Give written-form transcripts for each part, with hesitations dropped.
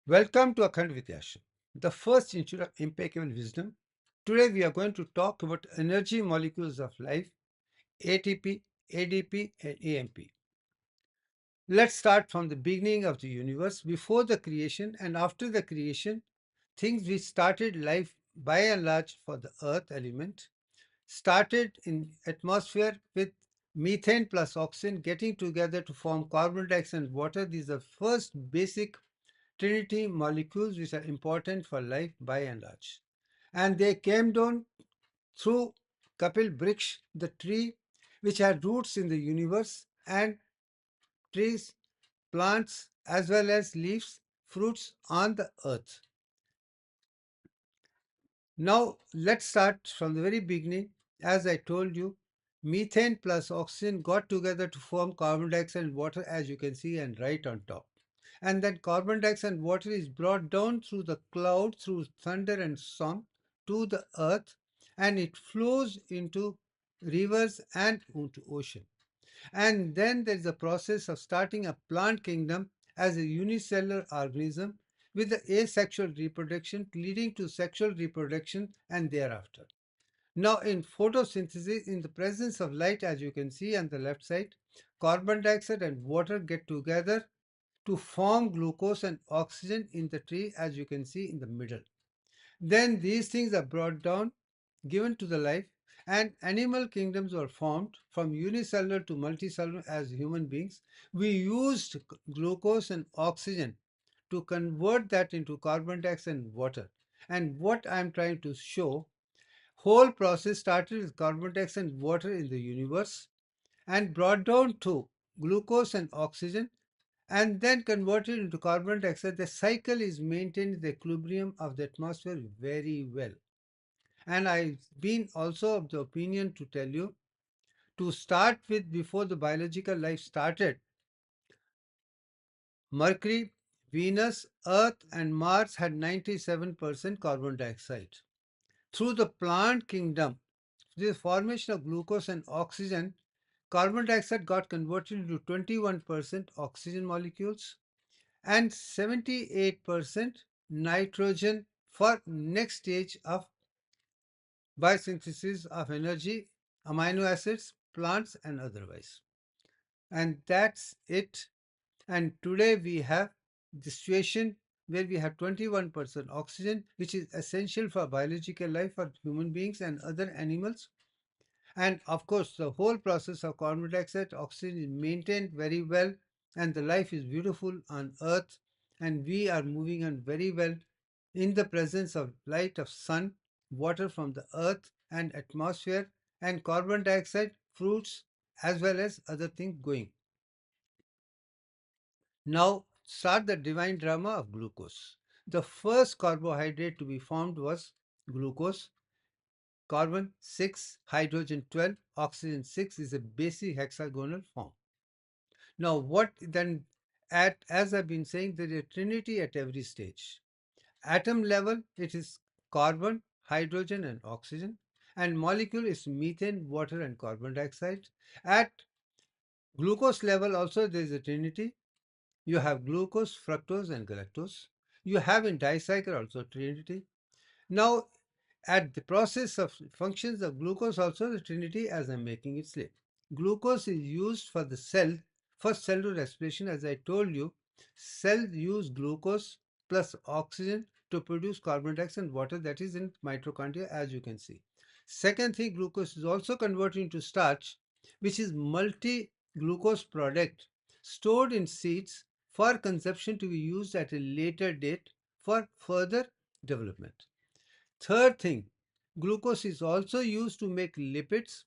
Welcome to Akhand Vidyashram, the first institute of impeccable wisdom. Today we are going to talk about energy molecules of life, ATP, ADP, and AMP. Let's start from the beginning of the universe, before the creation and after the creation. Things which started life by and large for the earth element started in atmosphere with methane plus oxygen getting together to form carbon dioxide and water. These are first basic trinity molecules which are important for life by and large. And they came down through Kapil Briksh, the tree which had roots in the universe, and trees, plants, as well as leaves, fruits on the earth. Now, let's start from the very beginning. As I told you, methane plus oxygen got together to form carbon dioxide and water, as you can see, and right on top. And then carbon dioxide and water is brought down through the cloud, through thunder and storm to the earth, and it flows into rivers and into ocean. And then there is a process of starting a plant kingdom as a unicellular organism with the asexual reproduction leading to sexual reproduction and thereafter. Now, in photosynthesis, in the presence of light, as you can see on the left side, carbon dioxide and water get together to form glucose and oxygen in the tree, as you can see in the middle. Then these things are brought down, given to the life, and animal kingdoms were formed from unicellular to multicellular as human beings. We used glucose and oxygen to convert that into carbon dioxide and water. And what I'm trying to show, whole process started with carbon dioxide and water in the universe and brought down to glucose and oxygen and then converted into carbon dioxide. The cycle is maintained the equilibrium of the atmosphere very well. And I've been also of the opinion to tell you to start with before the biological life started, Mercury, Venus, Earth, and Mars had 97% carbon dioxide. Through the plant kingdom, the formation of glucose and oxygen, carbon dioxide got converted into 21% oxygen molecules and 78% nitrogen for next stage of biosynthesis of energy, amino acids, plants and otherwise. And that's it. And today we have the situation where we have 21% oxygen, which is essential for biological life for human beings and other animals. And of course, the whole process of carbon dioxide, oxygen is maintained very well, and the life is beautiful on Earth. And we are moving on very well in the presence of light of sun, water from the earth and atmosphere, and carbon dioxide, fruits, as well as other things going. Now start the divine drama of glucose. The first carbohydrate to be formed was glucose. Carbon 6, hydrogen 12, oxygen 6 is a basic hexagonal form. Now what then, at as I've been saying, there is a trinity at every stage. Atom level, it is carbon, hydrogen, and oxygen. And molecule is methane, water, and carbon dioxide. At glucose level, also there is a trinity. You have glucose, fructose, and galactose. You have in dicycle also trinity. Now, at the process of functions of glucose, also the trinity, as I'm making it slip. Glucose is used for the cell for cellular respiration. As I told you, cells use glucose plus oxygen to produce carbon dioxide and water, that is in mitochondria, as you can see. Second thing, glucose is also converted into starch, which is multi-glucose product stored in seeds for consumption to be used at a later date for further development. Third thing, glucose is also used to make lipids,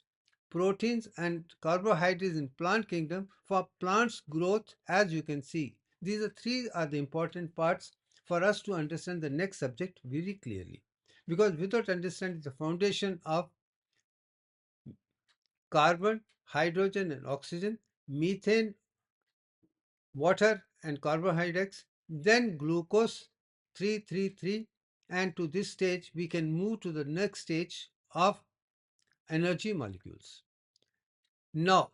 proteins and carbohydrates in plant kingdom for plants growth, as you can see. These are three are the important parts for us to understand the next subject very clearly. Because without understanding the foundation of carbon, hydrogen and oxygen, methane, water and carbohydrates, then glucose 333, and to this stage we can move to the next stage of energy molecules. Now,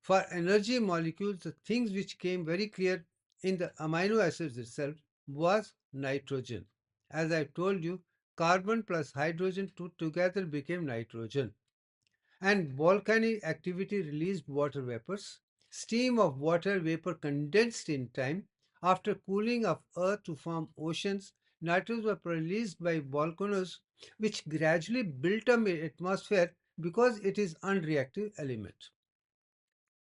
for energy molecules, the things which came very clear in the amino acids itself, was nitrogen. As I told you, carbon plus hydrogen together became nitrogen. And volcanic activity released water vapors. Stream of water vapor condensed in time. After cooling of Earth to form oceans, nitrogen was released by volcanoes, which gradually built up in atmosphere because it is unreactive element.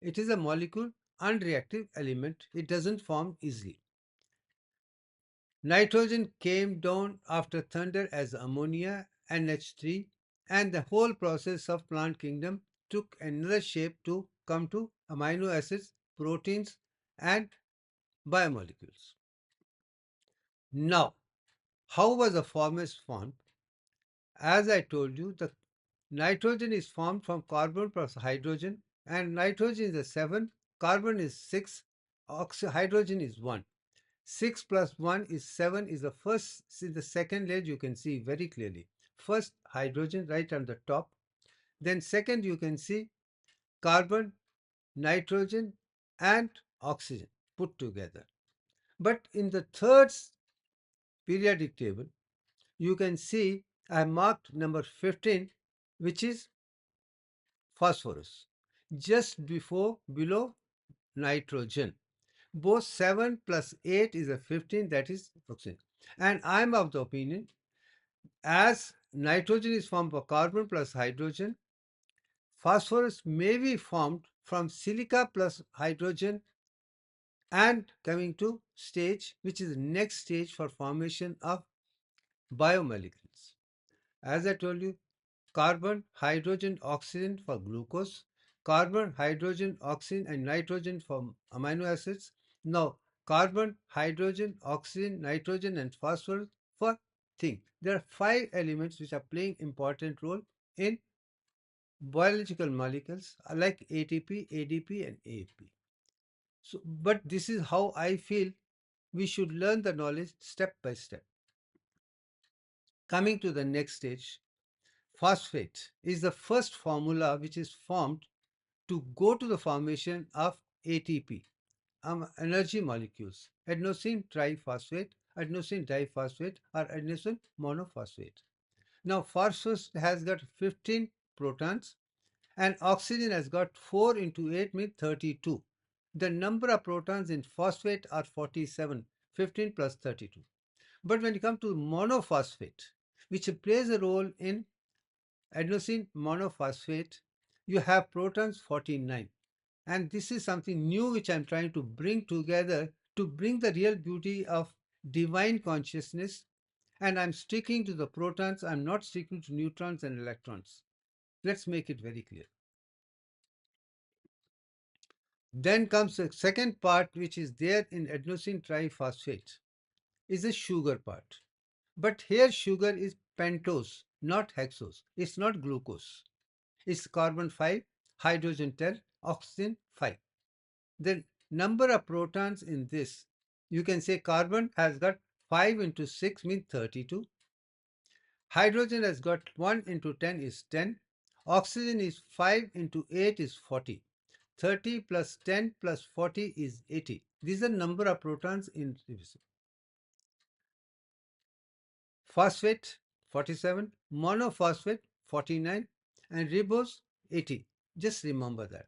It is a molecule, unreactive element. It doesn't form easily. Nitrogen came down after thunder as ammonia, NH3, and the whole process of plant kingdom took another shape to come to amino acids, proteins, and biomolecules. Now, how was the formation formed? As I told you, the nitrogen is formed from carbon plus hydrogen, and nitrogen is a 7, carbon is 6, hydrogen is 1. 6 plus 1 is 7 is the first, see the second layer you can see very clearly. First hydrogen right on the top, then second you can see carbon, nitrogen and oxygen put together. But in the third periodic table, you can see I marked number 15, which is phosphorus, just below nitrogen. Both 7 plus 8 is a 15, that is oxygen. And I'm of the opinion, as nitrogen is formed from carbon plus hydrogen, phosphorus may be formed from silica plus hydrogen and coming to stage, which is the next stage for formation of biomolecules. As I told you, carbon, hydrogen, oxygen for glucose, carbon, hydrogen, oxygen, and nitrogen for amino acids. Now, carbon, hydrogen, oxygen, nitrogen, and phosphorus for thing. There are 5 elements which are playing important role in biological molecules like ATP, ADP, and AFP. So, but this is how I feel we should learn the knowledge step by step. Coming to the next stage, phosphate is the first formula which is formed to go to the formation of ATP, energy molecules, adenosine triphosphate, adenosine diphosphate, or adenosine monophosphate. Now, phosphorus has got 15 protons and oxygen has got 4 into 8 means 32. The number of protons in phosphate are 47, 15 plus 32. But when you come to monophosphate, which plays a role in adenosine monophosphate, you have protons 49. And this is something new which I'm trying to bring together to bring the real beauty of divine consciousness. And I'm sticking to the protons, I'm not sticking to neutrons and electrons. Let's make it very clear. Then comes the second part, which is there in adenosine triphosphate, is the sugar part. But here sugar is pentose, not hexose. It's not glucose. It's carbon 5, hydrogen 10, oxygen 5. The number of protons in this, you can say carbon has got 5 into 6 means 32. Hydrogen has got 1 into 10 is 10. Oxygen is 5 into 8 is 40. 30 plus 10 plus 40 is 80. These are number of protons in phosphate 47, monophosphate 49, and ribose 80. Just remember that.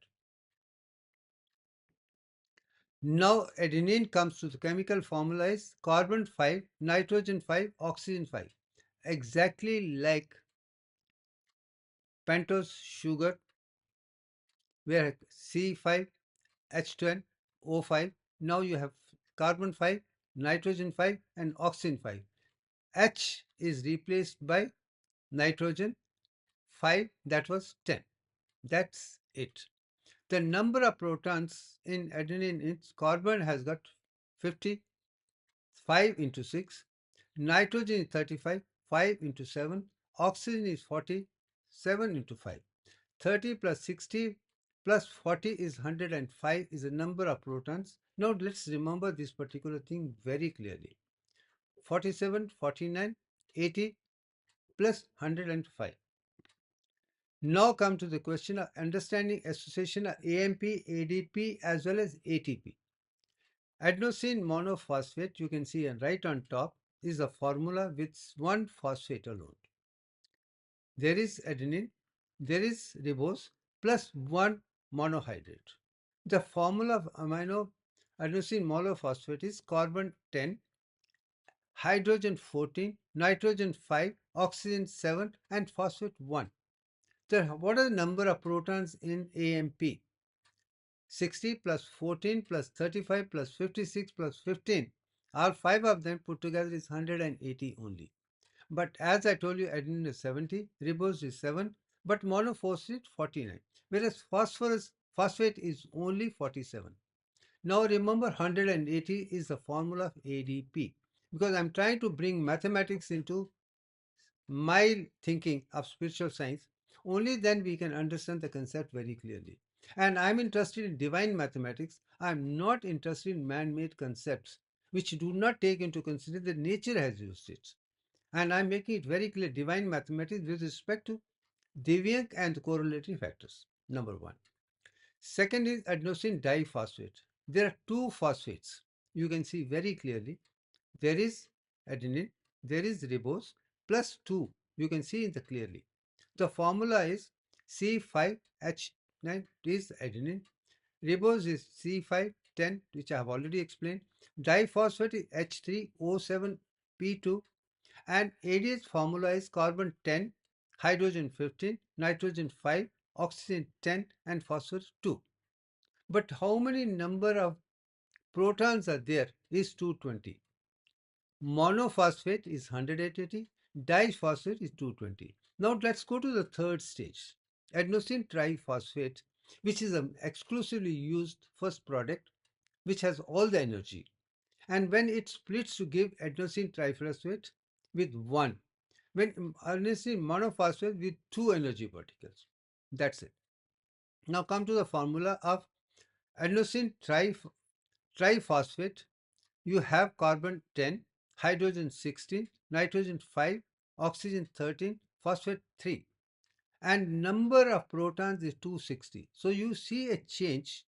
Now adenine comes to the chemical formula is carbon 5, nitrogen 5, oxygen 5. Exactly like pentose sugar where C5, H10, O5. Now you have carbon 5, nitrogen 5 and oxygen 5. H is replaced by nitrogen 5, that was 10. That's it. The number of protons in adenine is carbon has got 50, 5 into 6, nitrogen is 35, 5 into 7, oxygen is 40, 7 into 5. 30 plus 60 plus 40 is 105 is the number of protons. Now let's remember this particular thing very clearly. 47, 49, 80 plus 105. Now come to the question of understanding association of AMP, ADP as well as ATP. Adenosine monophosphate, you can see right on top, is a formula with one phosphate alone. There is adenine, there is ribose plus one monohydrate. The formula of amino adenosine monophosphate is carbon 10, hydrogen 14, nitrogen 5, oxygen 7, and phosphate 1. So, what are the number of protons in AMP? 60 plus 14 plus 35 plus 56 plus 15. All five of them put together is 180 only. But as I told you, adenine is 70, ribose is 7, but monophosphate 49. Whereas phosphate is only 47. Now remember 180 is the formula of ADP, because I'm trying to bring mathematics into my thinking of spiritual science. Only then we can understand the concept very clearly. And I'm interested in divine mathematics. I'm not interested in man-made concepts which do not take into consideration that nature has used it. And I'm making it very clear, divine mathematics with respect to deviant and correlatory factors. Number one. Second is adenosine diphosphate. There are two phosphates. You can see very clearly. There is adenine, there is ribose plus 2. You can see in the clearly. The formula is C5H9 is adenine. Ribose is C510, which I have already explained. Diphosphate is H3O7P2, and ADH formula is carbon 10, hydrogen 15, nitrogen 5, oxygen 10, and phosphorus 2. But how many number of protons are there is 220. Monophosphate is 180, diphosphate is 220. Now let's go to the third stage, adenosine triphosphate, which is an exclusively used first product which has all the energy. And when it splits to give adenosine triphosphate with one, when adenosine monophosphate with two energy particles. That's it. Now come to the formula of adenosine triphosphate. You have carbon 10, hydrogen 16, nitrogen 5, oxygen 13, phosphate 3, and number of protons is 260. So you see a change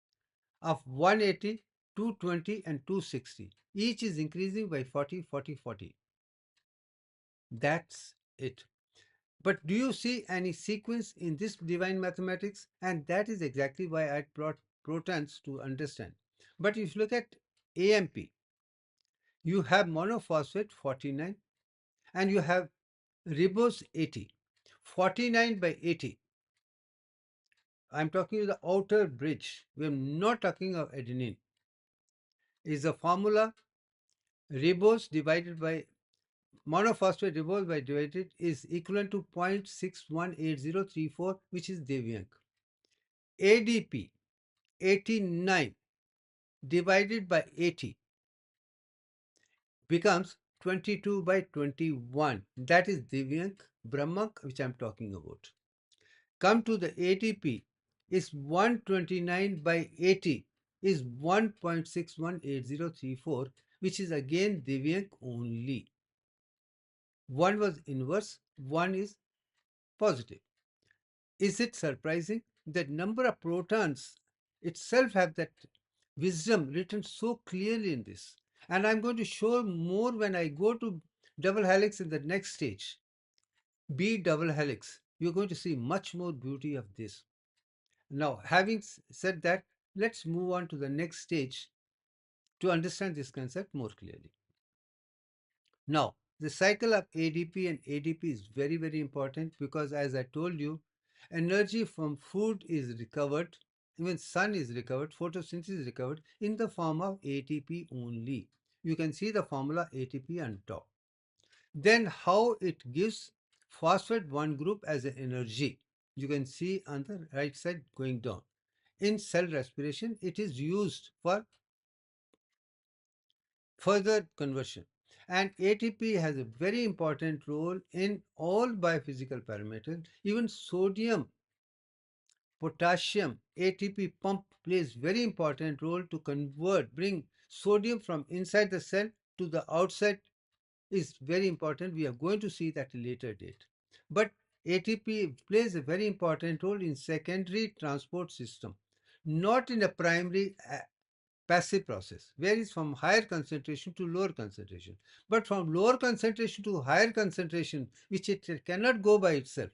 of 180, 220, and 260. Each is increasing by 40, 40, 40. That's it. But do you see any sequence in this divine mathematics? And that is exactly why I brought protons to understand. But if you look at AMP, you have monophosphate 49 and you have ribose 80. 49 by 80. I'm talking of the outer bridge. We're not talking of adenine. Is the formula ribose divided by monophosphate ribose by divided is equivalent to 0.618034, which is deviant. ADP 89 divided by 80 becomes 22 by 21. That is deviant Brahmak, which I'm talking about. Come to the ATP is 129 by 80 is 1.618034, which is again deviant only. One was inverse, one is positive. Is it surprising that number of protons itself have that wisdom written so clearly in this? And I'm going to show more when I go to double helix in the next stage. B double helix. You're going to see much more beauty of this. Now, having said that, let's move on to the next stage to understand this concept more clearly. Now, the cycle of ADP and ADP is very, very important because, as I told you, energy from food is recovered, even sun is recovered, photosynthesis is recovered in the form of ATP only. You can see the formula ATP on top. Then, how it gives phosphate 1 group as an energy. You can see on the right side going down. In cell respiration, it is used for further conversion. And ATP has a very important role in all biophysical parameters. Even sodium, potassium, ATP pump plays very important role to bring sodium from inside the cell to the outside is very important. We are going to see that at a later date. But ATP plays a very important role in secondary transport system, not in a primary passive process, varies from higher concentration to lower concentration. But from lower concentration to higher concentration, which it cannot go by itself,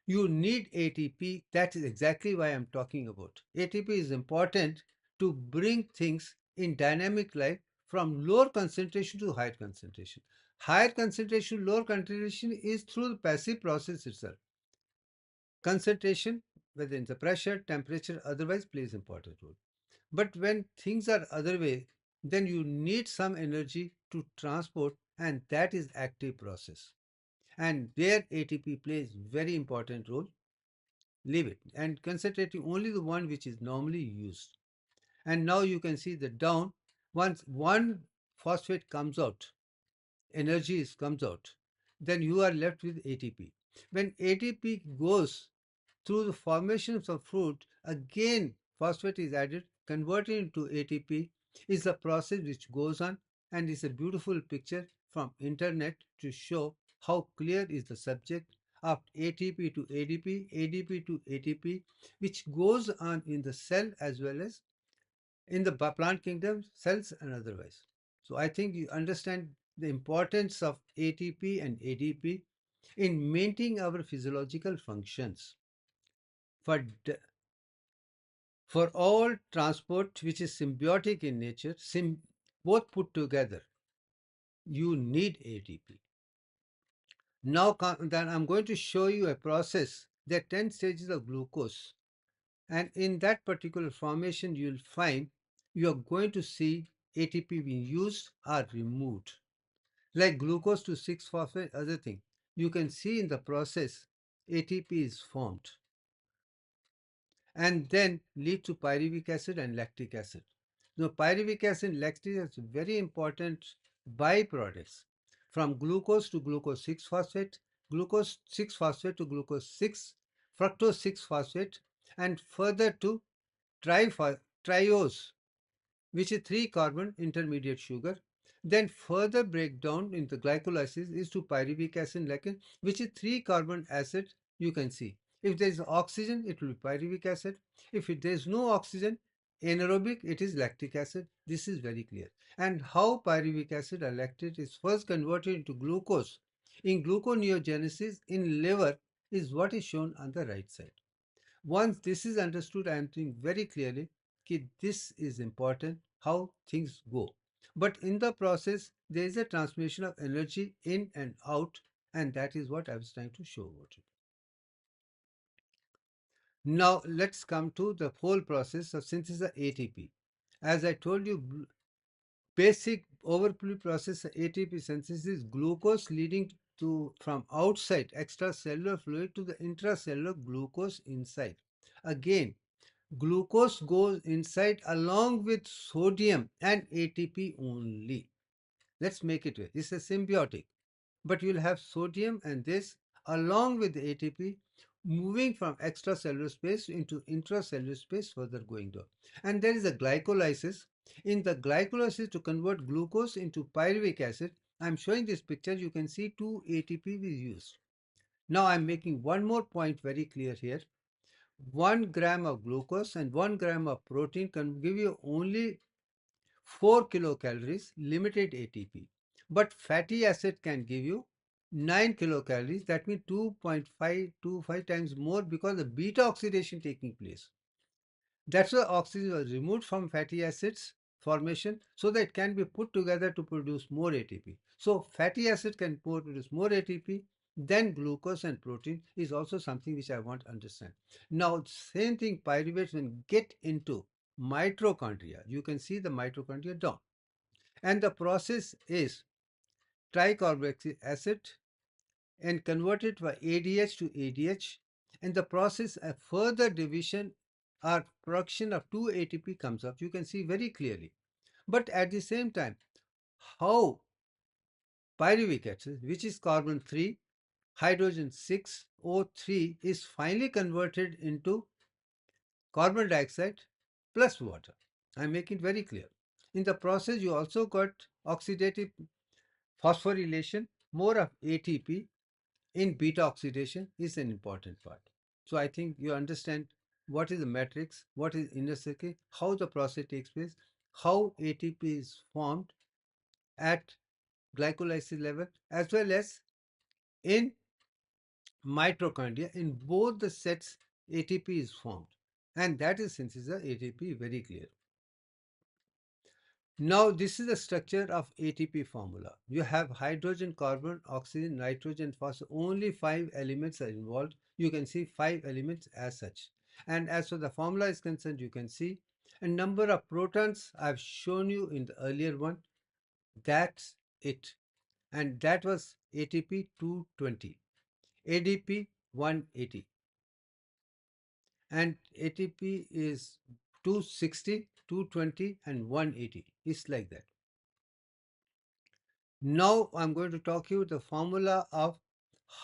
you need ATP. That is exactly why I'm talking about. ATP is important to bring things in dynamic life from lower concentration to higher concentration. Higher concentration, lower concentration is through the passive process itself. Concentration, whether it's the pressure, temperature, otherwise plays important role. But when things are other way, then you need some energy to transport, and that is active process. And there ATP plays very important role. Leave it and concentrating only the one which is normally used. And now you can see the down. Once one phosphate comes out, comes out, then you are left with ATP. When ATP goes through the formations of fruit, again phosphate is added, converted into ATP is a process which goes on, and is a beautiful picture from internet to show how clear is the subject of ATP to ADP, ADP to ATP, which goes on in the cell as well as in the plant kingdom, cells and otherwise. So I think you understand the importance of ATP and ADP in maintaining our physiological functions. For, for all transport which is symbiotic in nature, both put together, you need ATP. Now then I'm going to show you a process. There are 10 stages of glucose, and in that particular formation you'll find you are going to see ATP being used or removed. Like glucose to 6-phosphate, other thing. You can see in the process ATP is formed and then lead to pyruvic acid and lactic acid. Now, pyruvic acid and lactic acid are very important byproducts from glucose to glucose 6 phosphate, glucose 6 phosphate to glucose 6, fructose 6 phosphate, and further to triose, which is 3 carbon intermediate sugar. Then further breakdown in the glycolysis is to pyruvic acid lectin, which is 3 carbon acid. You can see if there is oxygen, it will be pyruvic acid. If there is no oxygen, anaerobic, it is lactic acid. This is very clear. And how pyruvic acid or lactate is first converted into glucose in gluconeogenesis in liver is what is shown on the right side. Once this is understood, I am thinking very clearly that this is important, how things go. But in the process, there is a transmission of energy in and out, and that is what I was trying to show about it. Now, let's come to the whole process of synthesis of ATP. As I told you, basic overview process of ATP synthesis is glucose leading to from outside extracellular fluid to the intracellular glucose inside. Again, glucose goes inside along with sodium and ATP only. Let's make it. It's a symbiotic, but you'll have sodium and this along with the ATP moving from extracellular space into intracellular space further going down. And there is a glycolysis. In the glycolysis to convert glucose into pyruvic acid, I'm showing this picture. You can see 2 ATP is used. Now I'm making one more point very clear here. 1 gram of glucose and 1 gram of protein can give you only 4 kilocalories, limited ATP. But fatty acid can give you 9 kilocalories, that means 2.525 times more because the beta oxidation taking place. That's why oxygen was removed from fatty acids formation so that it can be put together to produce more ATP. So fatty acid can produce more ATP than glucose and protein is also something which I want to understand. Now, same thing, pyruvates when get into mitochondria, you can see the mitochondria down. And the process is tricarboxylic acid and converted by ADH to ADH, and the process of further division or production of 2 ATP comes up. You can see very clearly. But at the same time, how pyruvic acid, which is carbon 3, hydrogen 6, O3, is finally converted into carbon dioxide plus water. I make it very clear. In the process, you also got oxidative phosphorylation, more of ATP in beta oxidation is an important part. So I think you understand what is the matrix, what is inner circuit, how the process takes place. how ATP is formed at glycolysis level as well as in mitochondria. In both the sets, ATP is formed, and that is synthesis of ATP very clear. Now, this is the structure of ATP formula. You have hydrogen, carbon, oxygen, nitrogen, phosphorus. Only five elements are involved. You can see five elements as such. And as for the formula is concerned, you can see a number of protons I've shown you in the earlier one. That's it. And that was ATP 220, ADP 180, and ATP is 260, 220, and 180. It's like that. Now I'm going to talk you the formula of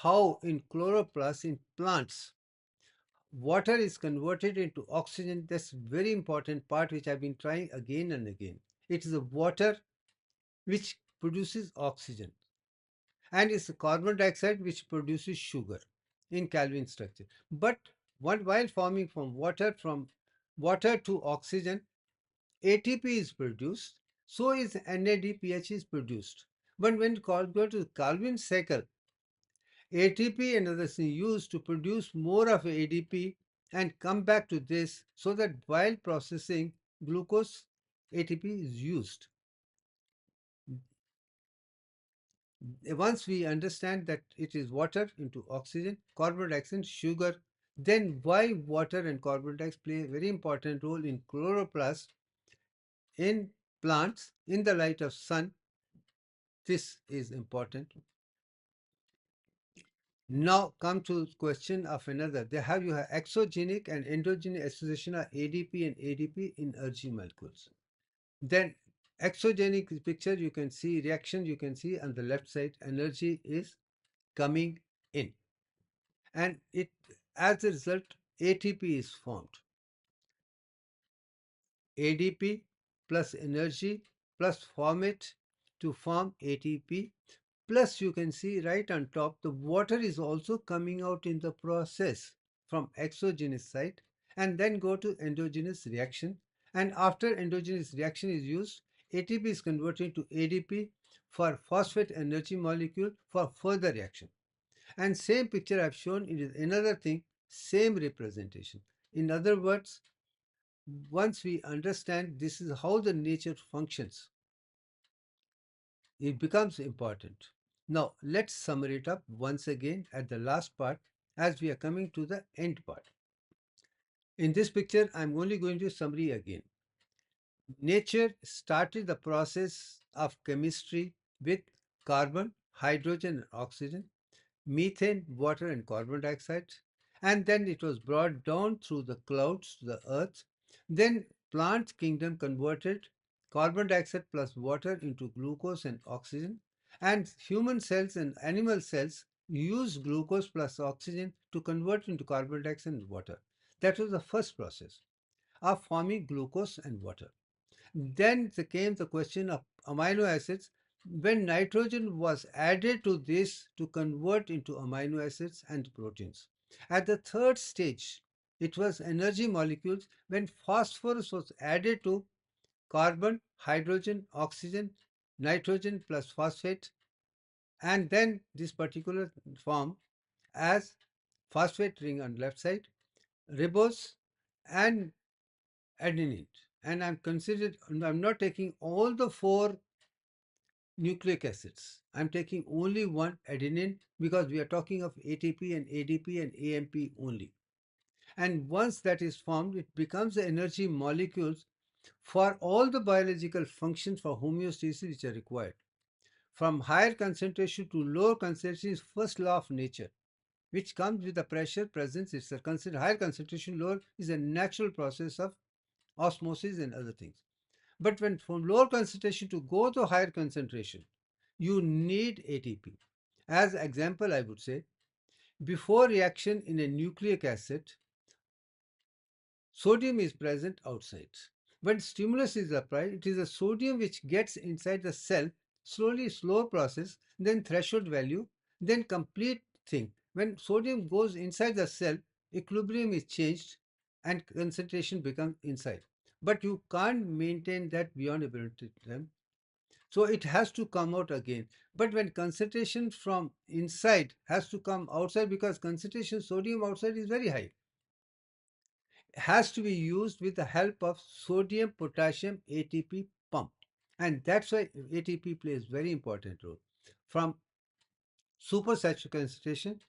how in chloroplast in plants water is converted into oxygen. That's very important part which I've been trying again and again. It is the water which produces oxygen, and it's the carbon dioxide which produces sugar in Calvin structure. But while forming from water to oxygen, ATP is produced, so is NADPH is produced. But when go to the Calvin cycle, ATP and others are used to produce more of ADP and come back to this so that while processing glucose, ATP is used. Once we understand that it is water into oxygen, carbon dioxide, sugar, then why water and carbon dioxide play a very important role in chloroplast in plants in the light of sun. This is important. Now come to question of another. You have exogenic and endogenic association of ADP and ADP in energy molecules. Then exogenic picture you can see, reaction you can see on the left side, energy is coming in, and it as a result ATP is formed. ADP plus energy plus format to form ATP. Plus, you can see right on top, the water is also coming out in the process from exogenous side, and then go to endogenous reaction. And after endogenous reaction is used, ATP is converted to ADP for phosphate energy molecule for further reaction. And same picture I've shown in another thing, same representation. In other words, once we understand this is how the nature functions, it becomes important. Now, let's sum it up once again at the last part as we are coming to the end part. In this picture, I'm only going to summary again. Nature started the process of chemistry with carbon, hydrogen, and oxygen, methane, water, and carbon dioxide, and then it was brought down through the clouds to the earth. Then plant kingdom converted carbon dioxide plus water into glucose and oxygen, and human cells and animal cells use glucose plus oxygen to convert into carbon dioxide and water. That was the first process of forming glucose and water. Then came the question of amino acids. When nitrogen was added to this to convert into amino acids and proteins. At the third stage, it was energy molecules when phosphorus was added to carbon, hydrogen, oxygen, nitrogen plus phosphate, and then this particular form as phosphate ring on left side, ribose and adenine. And I'm not taking all the four nucleic acids. I'm taking only one, adenine, because we are talking of ATP and ADP and AMP only. And once that is formed, it becomes the energy molecules for all the biological functions for homeostasis which are required. From higher concentration to lower concentration is first law of nature, which comes with the pressure presence. It's a higher concentration, lower is a natural process of osmosis and other things. But when from lower concentration to go to higher concentration, you need ATP. As example, I would say, before reaction in a nucleic acid, sodium is present outside. When stimulus is applied, it is the sodium which gets inside the cell, slowly, slow process, then threshold value, then complete thing. When sodium goes inside the cell, equilibrium is changed and concentration becomes inside. but you can't maintain that beyond a period of time. So it has to come out again. But when concentration from inside has to come outside, because concentration sodium outside is very high, has to be used with the help of sodium potassium ATP pump. And that's why ATP plays very important role. From supersaturation concentration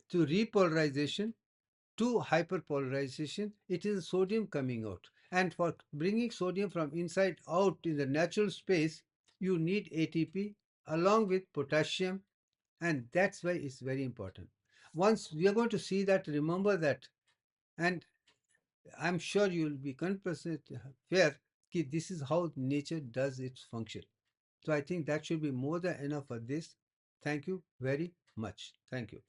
to repolarization to hyperpolarization, it is sodium coming out. And for bringing sodium from inside out in the natural space, you need ATP along with potassium, and that's why it's very important. Once we are going to see that, remember that, and I'm sure you will be 100% fair that this is how nature does its function. So I think that should be more than enough for this. Thank you very much. Thank you.